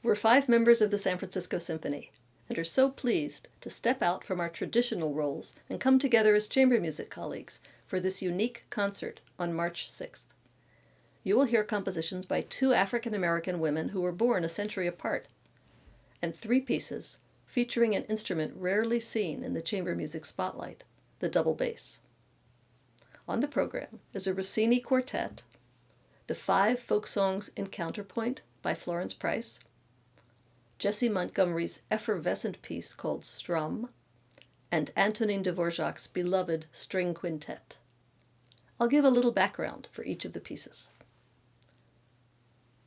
We're 5 members of the San Francisco Symphony, and are so pleased to step out from our traditional roles and come together as chamber music colleagues for this unique concert on March 6th. You will hear compositions by 2 African-American women who were born a century apart, and 3 pieces featuring an instrument rarely seen in the chamber music spotlight, the double bass. On the program is a Rossini quartet, the 5 Folksongs in Counterpoint by Florence Price, Jessie Montgomery's effervescent piece called Strum, and Antonine Devoršak's beloved string quintet. I'll give a little background for each of the pieces.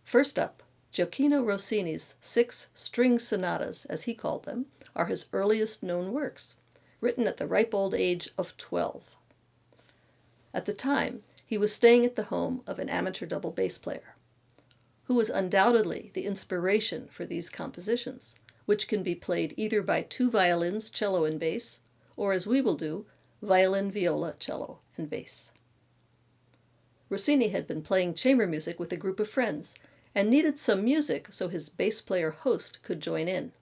First up, Jokino Rossini's 6 string sonatas, as he called them, are his earliest known works, written at the ripe old age of 12. At the time, he was staying at the home of an amateur double bass player, who was undoubtedly the inspiration for these compositions, which can be played either by 2 violins, cello and bass, or as we will do, violin, viola, cello, and bass. Rossini had been playing chamber music with a group of friends and needed some music so his bass player host could join in.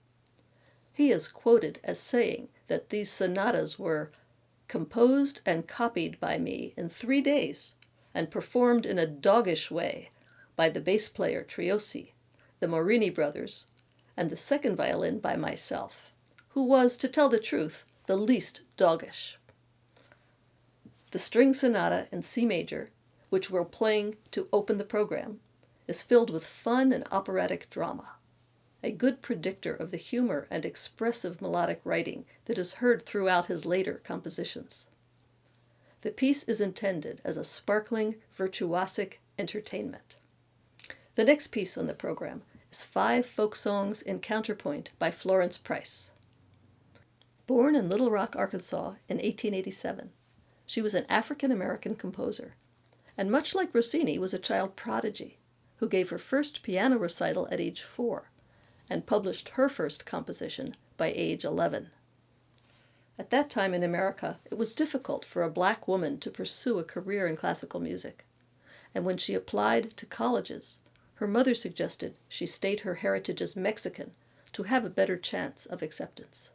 He is quoted as saying that these sonatas were composed and copied by me in 3 days and performed in a doggish way by the bass player Triosi, the Morini brothers, and the second violin by myself, who was, to tell the truth, the least doggish. The string sonata in C major, which we're playing to open the program, is filled with fun and operatic drama, a good predictor of the humor and expressive melodic writing that is heard throughout his later compositions. The piece is intended as a sparkling, virtuosic entertainment. The next piece on the program is 5 Folksongs in Counterpoint by Florence Price. Born in Little Rock, Arkansas in 1887, she was an African-American composer, and much like Rossini was a child prodigy who gave her first piano recital at age 4 and published her first composition by age 11. At that time in America, it was difficult for a black woman to pursue a career in classical music, and when she applied to colleges, her mother suggested she state her heritage as Mexican to have a better chance of acceptance.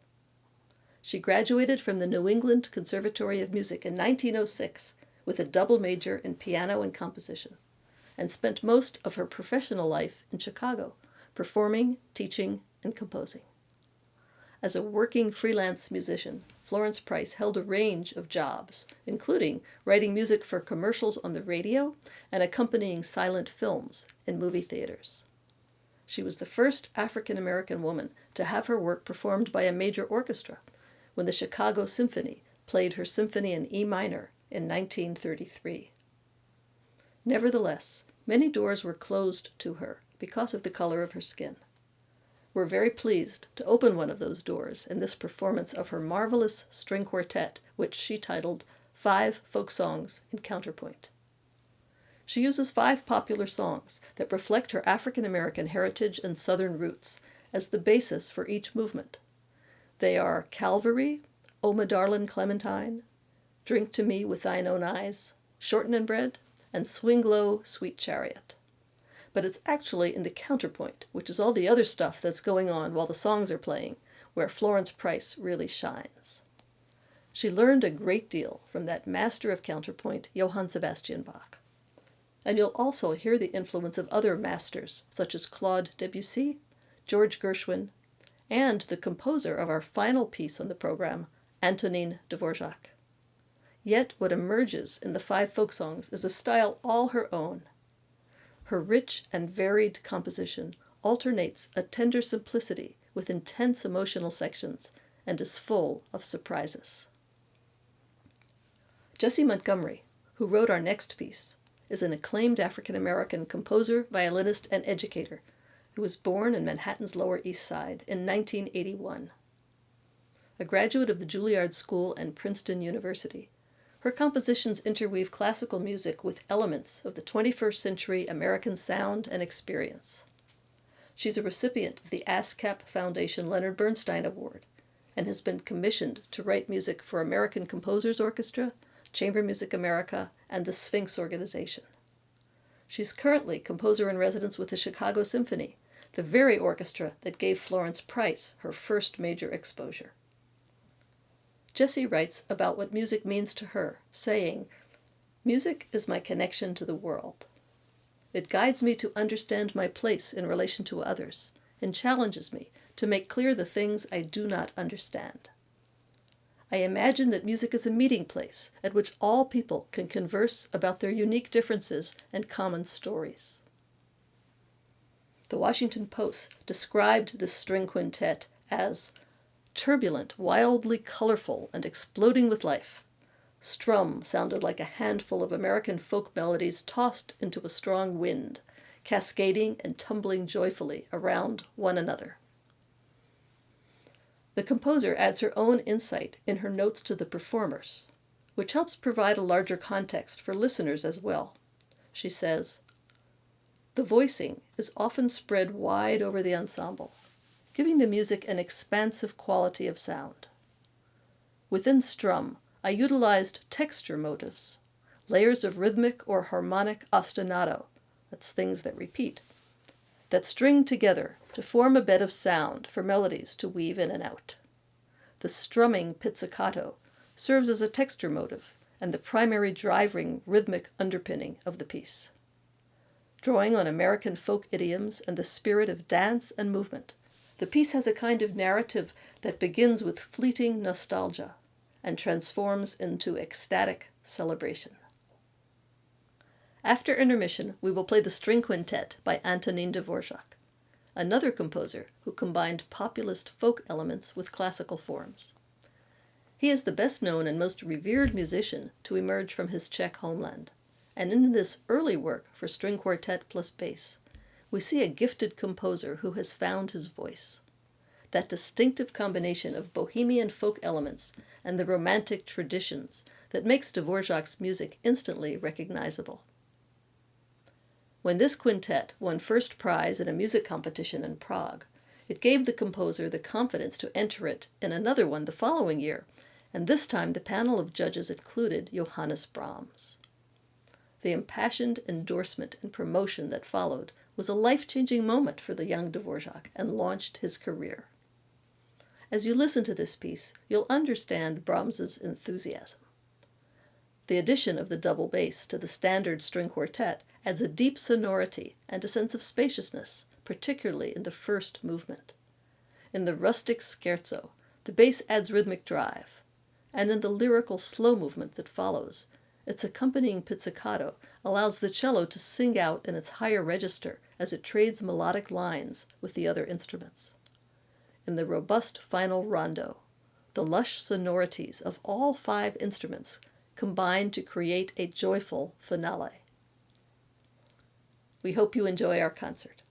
She graduated from the New England Conservatory of Music in 1906 with a double major in piano and composition, and spent most of her professional life in Chicago, performing, teaching, and composing. As a working freelance musician, Florence Price held a range of jobs, including writing music for commercials on the radio and accompanying silent films in movie theaters. She was the first African-American woman to have her work performed by a major orchestra when the Chicago Symphony played her symphony in E minor in 1933. Nevertheless, many doors were closed to her because of the color of her skin. We're very pleased to open one of those doors in this performance of her marvelous string quartet, which she titled 5 Folksongs in Counterpoint. She uses 5 popular songs that reflect her African-American heritage and Southern roots as the basis for each movement. They are Calvary, O my darlin' Clementine, Drink to Me with Thine Own Eyes, Shortening Bread, and Swing Low, Sweet Chariot. But it's actually in the counterpoint, which is all the other stuff that's going on while the songs are playing, where Florence Price really shines. She learned a great deal from that master of counterpoint, Johann Sebastian Bach. And you'll also hear the influence of other masters, such as Claude Debussy, George Gershwin, and the composer of our final piece on the program, Antonine Devorsak. Yet what emerges in the 5 Folksongs is a style all her own. Her rich and varied composition alternates a tender simplicity with intense emotional sections and is full of surprises. Jessie Montgomery, who wrote our next piece, is an acclaimed African-American composer, violinist, and educator who was born in Manhattan's Lower East Side in 1981. A graduate of the Juilliard School and Princeton University, her compositions interweave classical music with elements of the 21st century American sound and experience. She's a recipient of the ASCAP Foundation Leonard Bernstein Award and has been commissioned to write music for American Composers Orchestra, Chamber Music America, and the Sphinx Organization. She's currently composer in residence with the Chicago Symphony, the very orchestra that gave Florence Price her first major exposure. Jessie writes about what music means to her, saying, "Music is my connection to the world. It guides me to understand my place in relation to others and challenges me to make clear the things I do not understand. I imagine that music is a meeting place at which all people can converse about their unique differences and common stories." The Washington Post described this string quintet as turbulent, wildly colorful, and exploding with life. Strum sounded like a handful of American folk melodies tossed into a strong wind, cascading and tumbling joyfully around one another. The composer adds her own insight in her notes to the performers, which helps provide a larger context for listeners as well. She says, "The voicing is often spread wide over the ensemble, giving the music an expansive quality of sound. Within Strum, I utilized texture motives, layers of rhythmic or harmonic ostinato, that's things that repeat, that string together to form a bed of sound for melodies to weave in and out. The strumming pizzicato serves as a texture motive and the primary driving rhythmic underpinning of the piece. Drawing on American folk idioms and the spirit of dance and movement, the piece has a kind of narrative that begins with fleeting nostalgia and transforms into ecstatic celebration." After intermission, we will play the String Quintet by Antonine Devorsak, another composer who combined populist folk elements with classical forms. He is the best known and most revered musician to emerge from his Czech homeland, and in this early work for string quartet plus bass, we see a gifted composer who has found his voice. That distinctive combination of bohemian folk elements and the romantic traditions that makes Dvorak's music instantly recognizable. When this quintet won first prize in a music competition in Prague, it gave the composer the confidence to enter it in another one the following year, and this time the panel of judges included Johannes Brahms. The impassioned endorsement and promotion that followed was a life-changing moment for the young Dvorak and launched his career. As you listen to this piece, you'll understand Brahms's enthusiasm. The addition of the double bass to the standard string quartet adds a deep sonority and a sense of spaciousness, particularly in the first movement. In the rustic scherzo, the bass adds rhythmic drive, and in the lyrical slow movement that follows, its accompanying pizzicato allows the cello to sing out in its higher register as it trades melodic lines with the other instruments. In the robust final rondo, the lush sonorities of all 5 instruments combine to create a joyful finale. We hope you enjoy our concert.